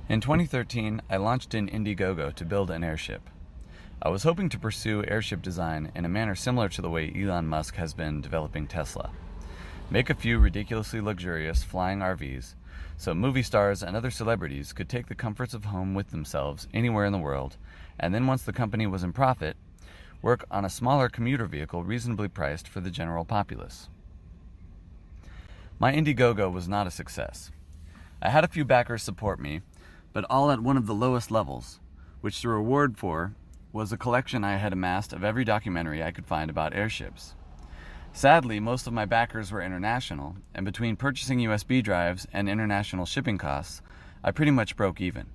In 2013, I launched in IndieGogo to build an airship. I was hoping to pursue airship design in a manner similar to the way Elon Musk has been developing Tesla. Make a few ridiculously luxurious flying RVs so movie stars and other celebrities could take the comforts of home with themselves anywhere in the world, and then once the company was in profit, work on a smaller commuter vehicle reasonably priced for the general populace. My IndieGogo was not a success. I had a few backers support me, but all at one of the lowest levels, which the reward for was a collection I had amassed of every documentary I could find about airships. Sadly, most of my backers were international, and between purchasing USB drives and international shipping costs, I pretty much broke even.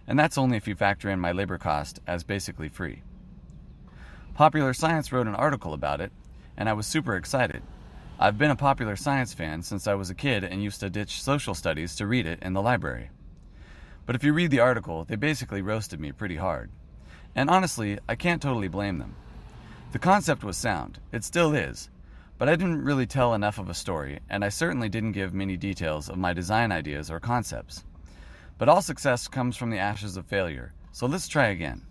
And that's only if you factor in my labor cost as basically free. Popular Science wrote an article about it, and I was super excited. I've been a Popular Science fan since I was a kid and used to ditch social studies to read it in the library. But if you read the article, they basically roasted me pretty hard. And honestly, I can't totally blame them. The concept was sound. It still is. But I didn't really tell enough of a story, and I certainly didn't give many details of my design ideas or concepts. But all success comes from the ashes of failure, so let's try again.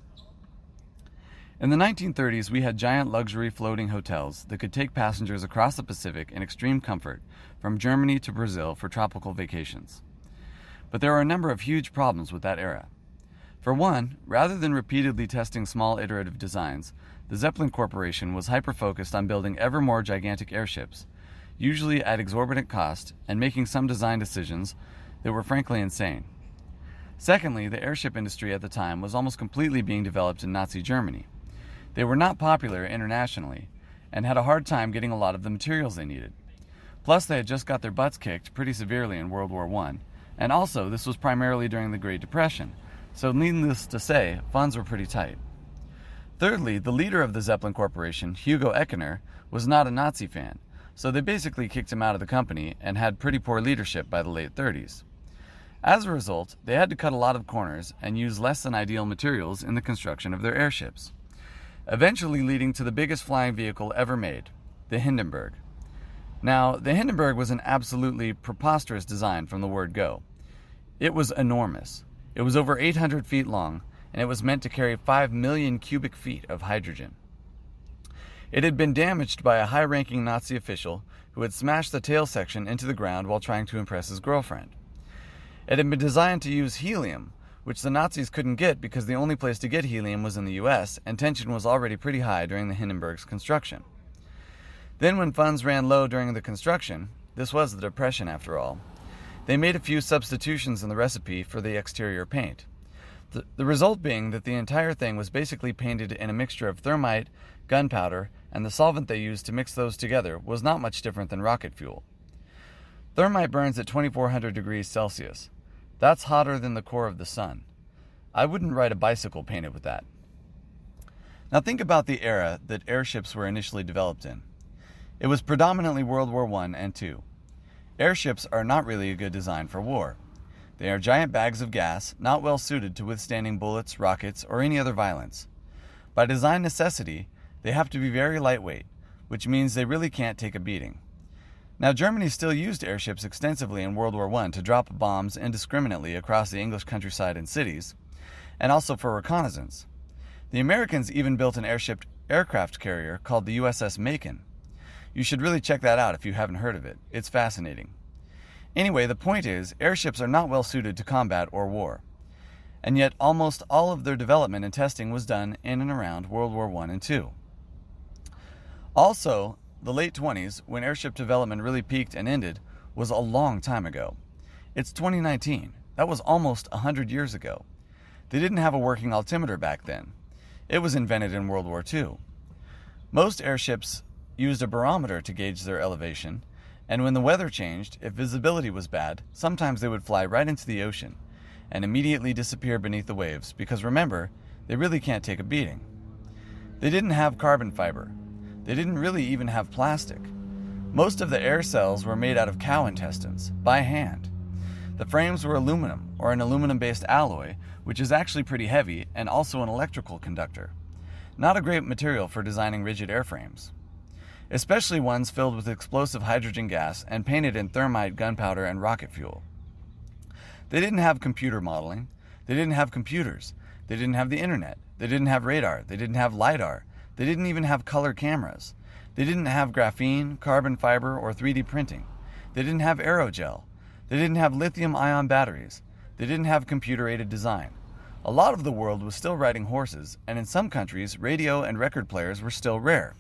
In the 1930s, we had giant luxury floating hotels that could take passengers across the Pacific in extreme comfort from Germany to Brazil for tropical vacations. But there are a number of huge problems with that era. For one, rather than repeatedly testing small iterative designs, the Zeppelin Corporation was hyper-focused on building ever more gigantic airships, usually at exorbitant cost, and making some design decisions that were frankly insane. Secondly, the airship industry at the time was almost completely being developed in Nazi Germany. They were not popular internationally, and had a hard time getting a lot of the materials they needed. Plus, they had just got their butts kicked pretty severely in World War I, and also this was primarily during the Great Depression, so needless to say, funds were pretty tight. Thirdly, the leader of the Zeppelin Corporation, Hugo Eckener, was not a Nazi fan, so they basically kicked him out of the company and had pretty poor leadership by the late 30s. As a result, they had to cut a lot of corners and use less than ideal materials in the construction of their airships, eventually leading to the biggest flying vehicle ever made, the Hindenburg. Now, the Hindenburg was an absolutely preposterous design from the word go. It was enormous. It was over 800 feet long, and it was meant to carry 5 million cubic feet of hydrogen. It had been damaged by a high-ranking Nazi official who had smashed the tail section into the ground while trying to impress his girlfriend. It had been designed to use helium, which the Nazis couldn't get because the only place to get helium was in the US, and tension was already pretty high during the Hindenburg's construction. Then when funds ran low during the construction, this was the Depression after all, they made a few substitutions in the recipe for the exterior paint. The result being that the entire thing was basically painted in a mixture of thermite, gunpowder, and the solvent they used to mix those together was not much different than rocket fuel. Thermite burns at 2400 degrees Celsius. That's hotter than the core of the sun. I wouldn't ride a bicycle painted with that. Now think about the era that airships were initially developed in. It was predominantly World War I and II. Airships are not really a good design for war. They are giant bags of gas, not well suited to withstanding bullets, rockets, or any other violence. By design necessity, they have to be very lightweight, which means they really can't take a beating. Now, Germany still used airships extensively in World War I to drop bombs indiscriminately across the English countryside and cities, and also for reconnaissance. The Americans even built an aircraft carrier called the USS Macon. You should really check that out if you haven't heard of it. It's fascinating. Anyway, the point is, airships are not well suited to combat or war. And yet, almost all of their development and testing was done in and around World War I and II. Also, the late 20s, when airship development really peaked and ended, was a long time ago. It's 2019. That was almost 100 years ago. They didn't have a working altimeter back then. It was invented in World War II. Most airships used a barometer to gauge their elevation, and when the weather changed, if visibility was bad, sometimes they would fly right into the ocean and immediately disappear beneath the waves because remember, they really can't take a beating. They didn't have carbon fiber. They didn't really even have plastic. Most of the air cells were made out of cow intestines, by hand. The frames were aluminum, or an aluminum-based alloy, which is actually pretty heavy and also an electrical conductor. Not a great material for designing rigid airframes, especially ones filled with explosive hydrogen gas and painted in thermite, gunpowder, and rocket fuel. They didn't have computer modeling. They didn't have computers. They didn't have the internet. They didn't have radar. They didn't have LiDAR. They didn't even have color cameras. They didn't have graphene, carbon fiber, or 3D printing. They didn't have aerogel. They didn't have lithium-ion batteries. They didn't have computer-aided design. A lot of the world was still riding horses, and in some countries, radio and record players were still rare.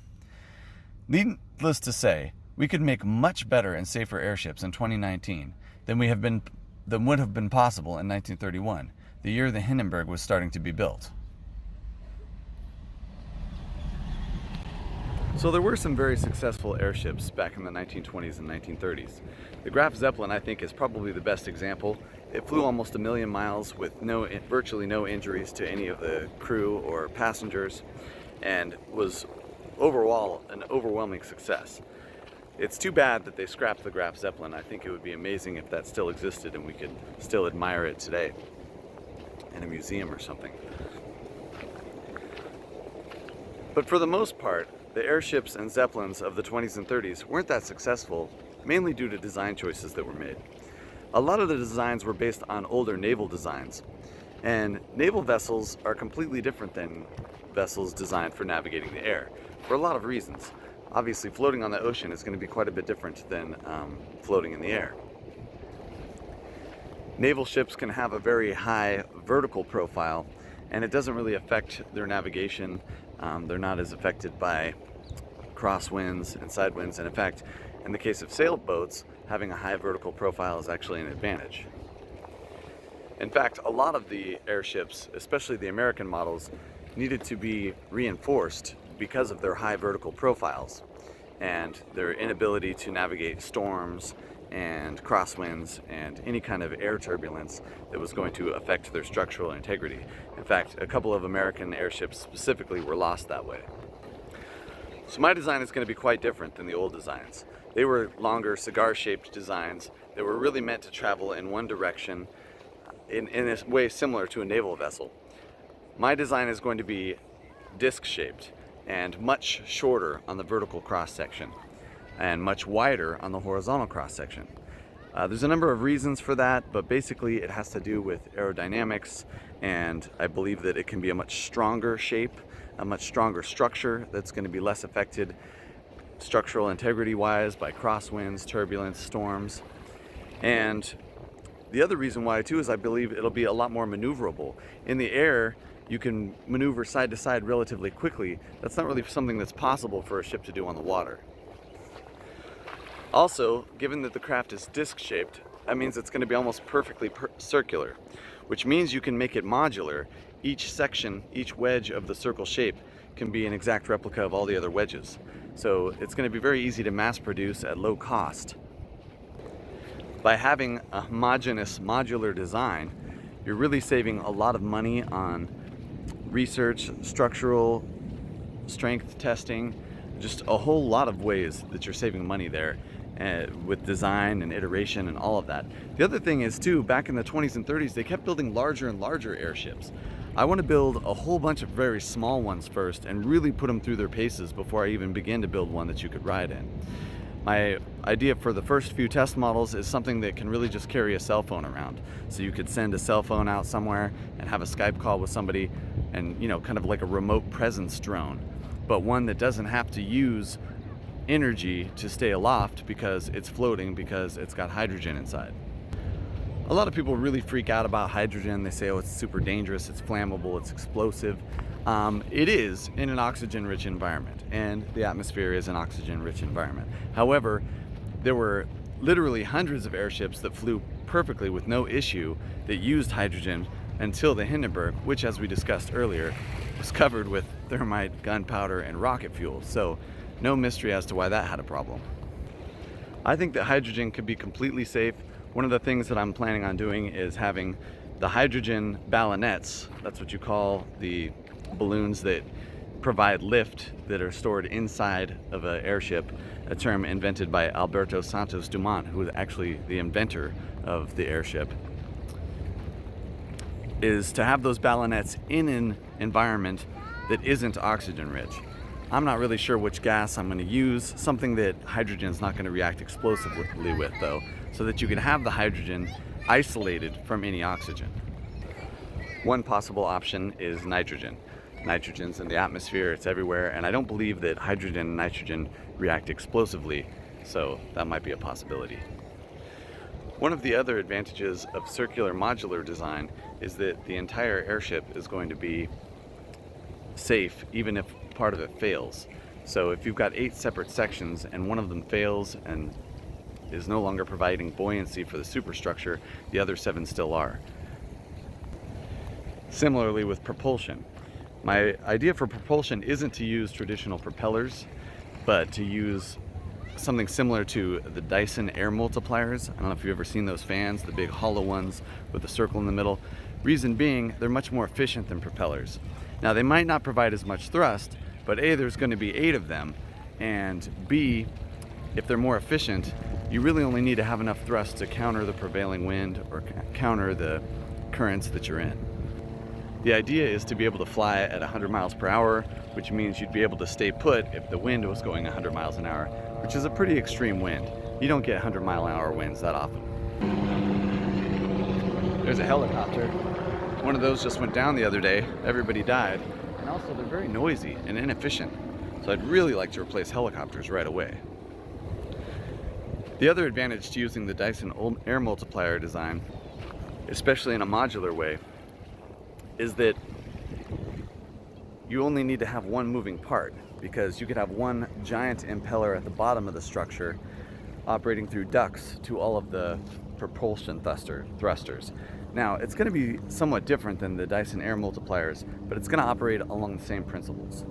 Needless to say, we could make much better and safer airships in 2019 than would have been possible in 1931, the year the Hindenburg was starting to be built. So there were some very successful airships back in the 1920s and 1930s. The Graf Zeppelin, I think, is probably the best example. It flew almost 1 million miles with virtually no injuries to any of the crew or passengers, and was overall an overwhelming success. It's too bad that they scrapped the Graf Zeppelin. I think it would be amazing if that still existed and we could still admire it today in a museum or something. But for the most part, the airships and Zeppelins of the 20s and 30s weren't that successful, mainly due to design choices that were made. A lot of the designs were based on older naval designs, and naval vessels are completely different than vessels designed for navigating the air, for a lot of reasons. Obviously, floating on the ocean is going to be quite a bit different than floating in the air. Naval ships can have a very high vertical profile, and it doesn't really affect their navigation. They're not as affected by crosswinds and side winds, and in fact, in the case of sailboats, having a high vertical profile is actually an advantage. In fact, a lot of the airships, especially the American models, needed to be reinforced because of their high vertical profiles and their inability to navigate storms and crosswinds and any kind of air turbulence that was going to affect their structural integrity. In fact, a couple of American airships specifically were lost that way. So my design is going to be quite different than the old designs. They were longer, cigar-shaped designs that were really meant to travel in one direction in a way similar to a naval vessel. My design is going to be disc-shaped and much shorter on the vertical cross-section and much wider on the horizontal cross-section. There's a number of reasons for that, but basically it has to do with aerodynamics, and I believe that it can be a much stronger shape, a much stronger structure that's going to be less affected structural integrity-wise by crosswinds, turbulence, storms. And the other reason why too is I believe it'll be a lot more maneuverable. In the air, you can maneuver side to side relatively quickly. That's not really something that's possible for a ship to do on the water. Also, given that the craft is disc-shaped, that means it's going to be almost perfectly circular, which means you can make it modular. Each section, each wedge of the circle shape can be an exact replica of all the other wedges. So it's going to be very easy to mass produce at low cost. By having a homogeneous modular design, you're really saving a lot of money on research, structural strength testing, just a whole lot of ways that you're saving money there with design and iteration and all of that. The other thing is too, back in the 20s and 30s, they kept building larger and larger airships. I want to build a whole bunch of very small ones first and really put them through their paces before I even begin to build one that you could ride in. My idea for the first few test models is something that can really just carry a cell phone around. So you could send a cell phone out somewhere and have a Skype call with somebody and, kind of like a remote presence drone, but one that doesn't have to use energy to stay aloft because it's floating, because it's got hydrogen inside. A lot of people really freak out about hydrogen. They say, oh, it's super dangerous, it's flammable, it's explosive. It is in an oxygen-rich environment, and the atmosphere is an oxygen-rich environment. However, there were literally hundreds of airships that flew perfectly with no issue that used hydrogen until the Hindenburg, which, as we discussed earlier, was covered with thermite, gunpowder, and rocket fuel. So no mystery as to why that had a problem. I think that hydrogen could be completely safe. One of the things that I'm planning on doing is having the hydrogen ballonets. That's what you call the balloons that provide lift that are stored inside of an airship, a term invented by Alberto Santos Dumont, who was actually the inventor of the airship, is to have those ballonets in an environment that isn't oxygen rich. I'm not really sure which gas I'm going to use, something that hydrogen is not going to react explosively with though, so that you can have the hydrogen isolated from any oxygen. One possible option is nitrogen. Nitrogen's in the atmosphere, it's everywhere, and I don't believe that hydrogen and nitrogen react explosively, so that might be a possibility. One of the other advantages of circular modular design is that the entire airship is going to be safe even if part of it fails. So if you've got 8 separate sections and one of them fails and is no longer providing buoyancy for the superstructure, the other 7 still are. Similarly with propulsion. My idea for propulsion isn't to use traditional propellers, but to use something similar to the Dyson air multipliers. I don't know if you've ever seen those fans, the big hollow ones with a circle in the middle. Reason being, they're much more efficient than propellers. Now they might not provide as much thrust, but A, there's going to be 8 of them, and B, if they're more efficient, you really only need to have enough thrust to counter the prevailing wind or counter the currents that you're in. The idea is to be able to fly at 100 miles per hour, which means you'd be able to stay put if the wind was going 100 miles an hour, which is a pretty extreme wind. You don't get 100-mile-an-hour winds that often. There's a helicopter. One of those just went down the other day. Everybody died. And also they're very noisy and inefficient. So I'd really like to replace helicopters right away. The other advantage to using the Dyson air multiplier design, especially in a modular way, is that you only need to have one moving part, because you could have one giant impeller at the bottom of the structure operating through ducts to all of the propulsion thrusters. Now, it's going to be somewhat different than the Dyson air multipliers, but it's going to operate along the same principles.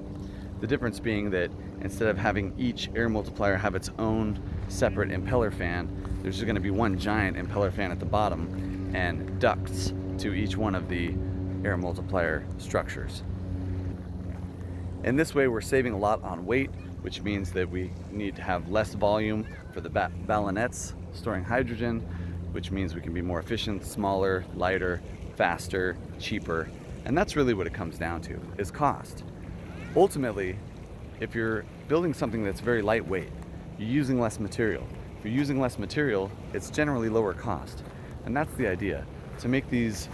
The difference being that instead of having each air multiplier have its own separate impeller fan, there's just going to be one giant impeller fan at the bottom and ducts to each one of the air multiplier structures. In this way, we're saving a lot on weight, which means that we need to have less volume for the ballonets storing hydrogen, which means we can be more efficient, smaller, lighter, faster, cheaper. And that's really what it comes down to, is cost. Ultimately, if you're building something that's very lightweight, you're using less material. If you're using less material, it's generally lower cost. And that's the idea, to make these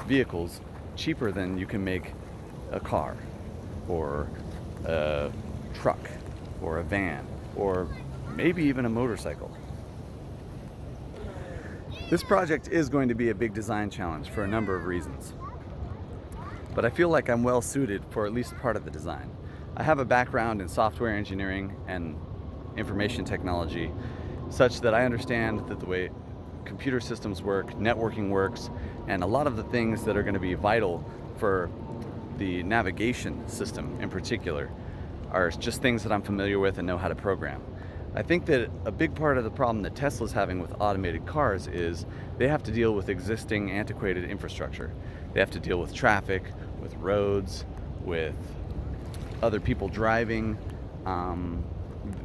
vehicles cheaper than you can make a car or a truck or a van or maybe even a motorcycle. This project is going to be a big design challenge for a number of reasons, but I feel like I'm well suited for at least part of the design. I have a background in software engineering and information technology, such that I understand that the way computer systems work, networking works, and a lot of the things that are going to be vital for the navigation system in particular are just things that I'm familiar with and know how to program. I think that a big part of the problem that Tesla's having with automated cars is they have to deal with existing antiquated infrastructure. They have to deal with traffic, with roads, with other people driving.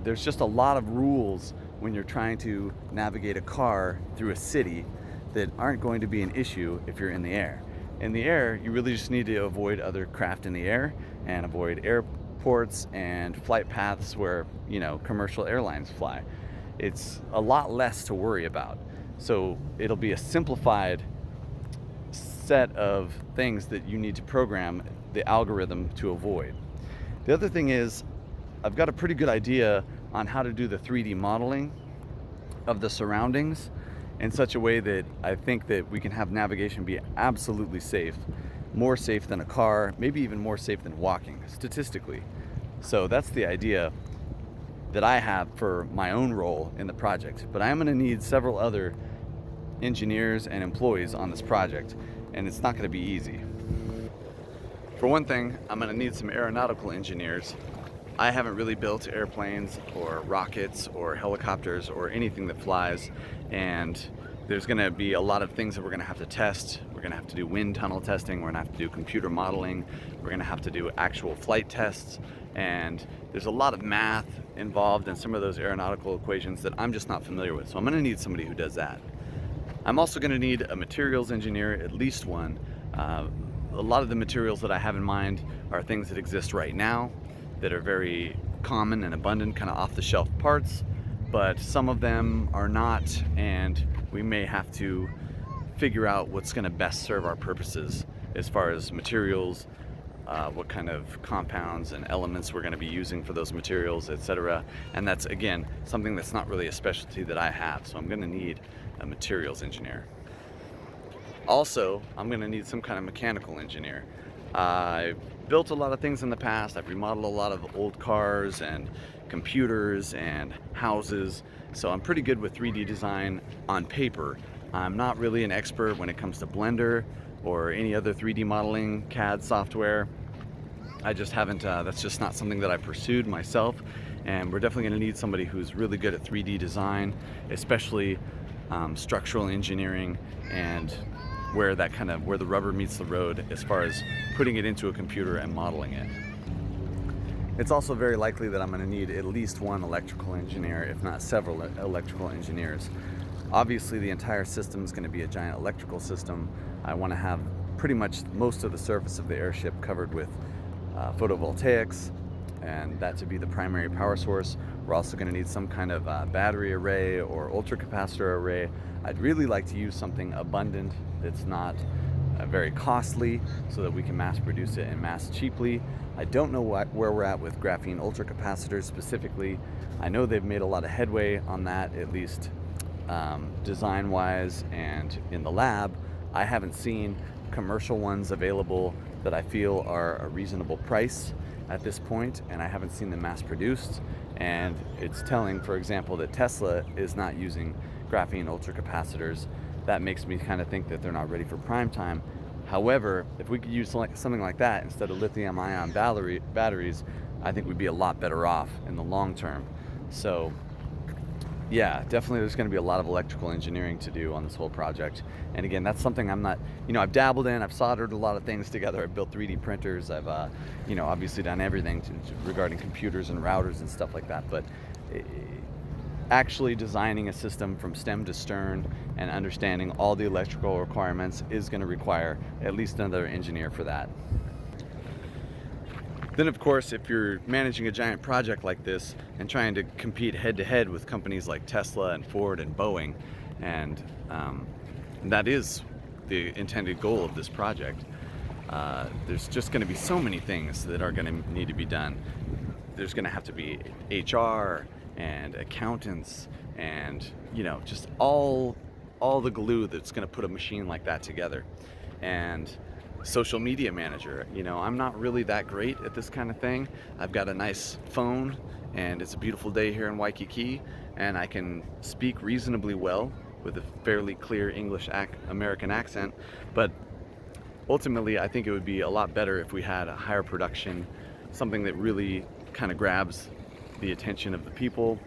There's just a lot of rules when you're trying to navigate a car through a city that aren't going to be an issue if you're in the air. In the air, you really just need to avoid other craft in the air and avoid airports and flight paths where, commercial airlines fly. It's a lot less to worry about. So it'll be a simplified set of things that you need to program the algorithm to avoid. The other thing is, I've got a pretty good idea on how to do the 3D modeling of the surroundings in such a way that I think that we can have navigation be absolutely safe, more safe than a car, maybe even more safe than walking, statistically. So that's the idea that I have for my own role in the project. But I am going to need several other engineers and employees on this project, and it's not going to be easy. For one thing, I'm going to need some aeronautical engineers. I haven't really built airplanes or rockets or helicopters or anything that flies, and there's going to be a lot of things that we're going to have to test. We're going to have to do wind tunnel testing, we're going to have to do computer modeling, we're going to have to do actual flight tests, and there's a lot of math involved in some of those aeronautical equations that I'm just not familiar with, so I'm going to need somebody who does that. I'm also going to need a materials engineer, at least one. A lot of the materials that I have in mind are things that exist right now, that are very common and abundant, kind of off-the-shelf parts, but some of them are not, and we may have to figure out what's going to best serve our purposes as far as materials, what kind of compounds and elements we're going to be using for those materials, etc. And that's, again, something that's not really a specialty that I have, so I'm going to need a materials engineer. Also, I'm going to need some kind of mechanical engineer. I've built a lot of things in the past. I've remodeled a lot of old cars and computers and houses, so I'm pretty good with 3D design on paper. I'm not really an expert when it comes to Blender or any other 3D modeling CAD software. I just haven't, that's just not something that I pursued myself, and we're definitely going to need somebody who's really good at 3D design, especially structural engineering, and where the rubber meets the road as far as putting it into a computer and modeling it. It's also very likely that I'm going to need at least one electrical engineer, if not several electrical engineers. Obviously, the entire system is going to be a giant electrical system. I want to have pretty much most of the surface of the airship covered with photovoltaics, and that to be the primary power source. We're also going to need some kind of battery array or ultracapacitor array. I'd really like to use something abundant that's not very costly, so that we can mass produce it and mass cheaply. I don't know where we're at with graphene ultracapacitors specifically. I know they've made a lot of headway on that, at least design-wise and in the lab. I haven't seen commercial ones available that I feel are a reasonable price at this point, and I haven't seen them mass produced. And it's telling, for example, that Tesla is not using graphene ultracapacitors. That makes me kind of think that they're not ready for prime time. However, if we could use something like that instead of lithium-ion batteries, I think we'd be a lot better off in the long term. So yeah, definitely there's going to be a lot of electrical engineering to do on this whole project. And again, that's something I'm not, I've dabbled in, I've soldered a lot of things together, I've built 3D printers, I've, obviously done everything regarding computers and routers and stuff like that. But actually designing a system from stem to stern and understanding all the electrical requirements is going to require at least another engineer for that. Then, of course, if you're managing a giant project like this and trying to compete head-to-head with companies like Tesla and Ford and Boeing, and that is the intended goal of this project, there's just going to be so many things that are going to need to be done. There's going to have to be HR and accountants and, just all the glue that's going to put a machine like that together. And social media manager. I'm not really that great at this kind of thing. I've got a nice phone, and it's a beautiful day here in Waikiki, and I can speak reasonably well with a fairly clear English American accent, but ultimately I think it would be a lot better if we had a higher production, something that really kind of grabs the attention of the people,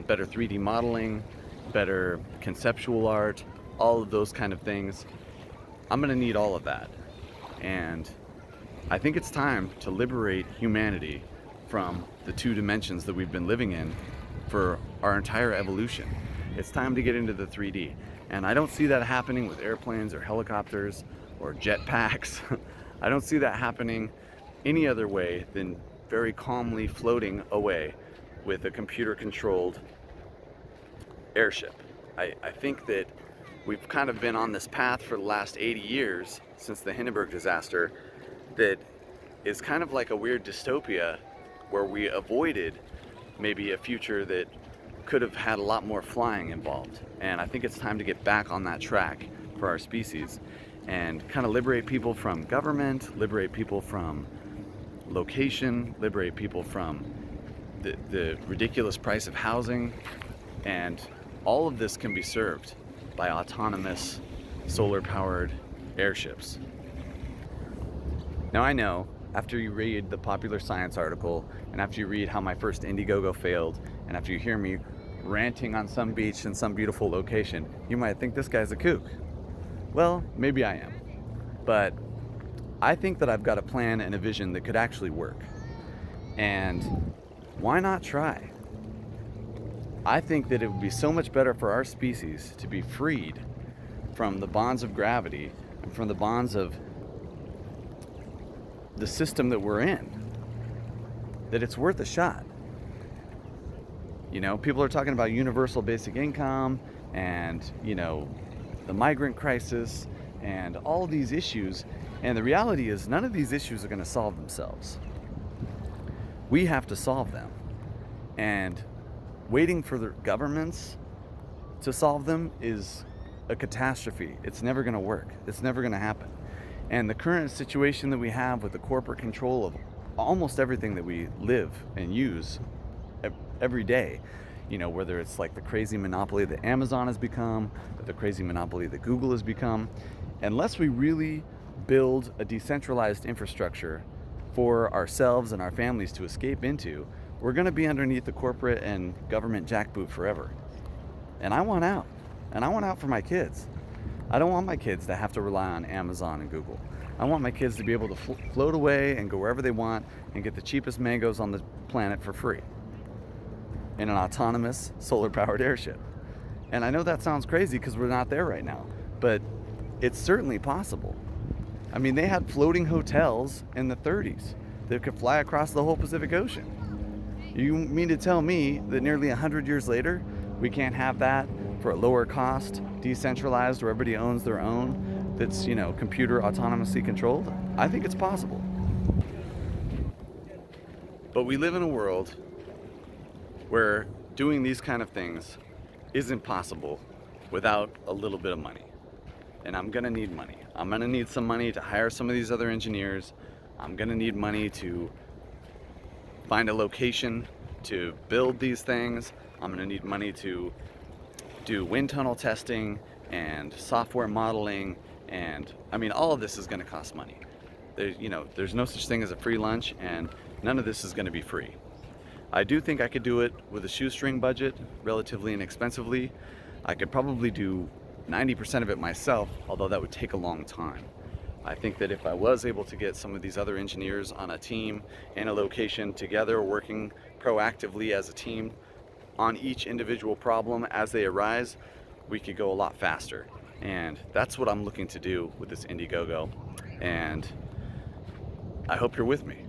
better 3D modeling, better conceptual art, all of those kind of things. I'm going to need all of that. And I think it's time to liberate humanity from the two dimensions that we've been living in for our entire evolution. It's time to get into the 3D. And I don't see that happening with airplanes or helicopters or jetpacks. I don't see that happening any other way than very calmly floating away with a computer-controlled airship. I think that we've kind of been on this path for the last 80 years since the Hindenburg disaster that is kind of like a weird dystopia where we avoided maybe a future that could have had a lot more flying involved. And I think it's time to get back on that track for our species and kind of liberate people from government, liberate people from location, liberate people from the ridiculous price of housing. And all of this can be served by autonomous solar-powered airships. Now I know, after you read the Popular Science article, and after you read how my first Indiegogo failed, and after you hear me ranting on some beach in some beautiful location, you might think this guy's a kook. Well, maybe I am. But I think that I've got a plan and a vision that could actually work. And why not try? I think that it would be so much better for our species to be freed from the bonds of gravity and from the bonds of the system that we're in, that it's worth a shot. People are talking about universal basic income and, the migrant crisis and all these issues. And the reality is none of these issues are going to solve themselves. We have to solve them. And waiting for the governments to solve them is a catastrophe. It's never going to work. It's never going to happen. And the current situation that we have with the corporate control of almost everything that we live and use every day, you know, whether it's like the crazy monopoly that Amazon has become, or the crazy monopoly that Google has become, unless we really build a decentralized infrastructure for ourselves and our families to escape into, we're going to be underneath the corporate and government jackboot forever. And I want out. And I want out for my kids. I don't want my kids to have to rely on Amazon and Google. I want my kids to be able to float away and go wherever they want and get the cheapest mangoes on the planet for free in an autonomous solar-powered airship. And I know that sounds crazy because we're not there right now, but it's certainly possible. I mean, they had floating hotels in the 30s that could fly across the whole Pacific Ocean. You mean to tell me that nearly 100 years later, we can't have that for a lower cost, decentralized, where everybody owns their own, that's, you know, computer autonomously controlled? I think it's possible. But we live in a world where doing these kind of things isn't possible without a little bit of money. And I'm gonna need money. I'm gonna need some money to hire some of these other engineers. I'm gonna need money to find a location to build these things. I'm gonna need money to do wind tunnel testing and software modeling, and I mean, all of this is gonna cost money. There's no such thing as a free lunch, and none of this is gonna be free. I do think I could do it with a shoestring budget, relatively inexpensively. I could probably do 90% of it myself, although that would take a long time. I think that if I was able to get some of these other engineers on a team in a location together, working proactively as a team on each individual problem as they arise, we could go a lot faster. And that's what I'm looking to do with this IndieGogo. And I hope you're with me.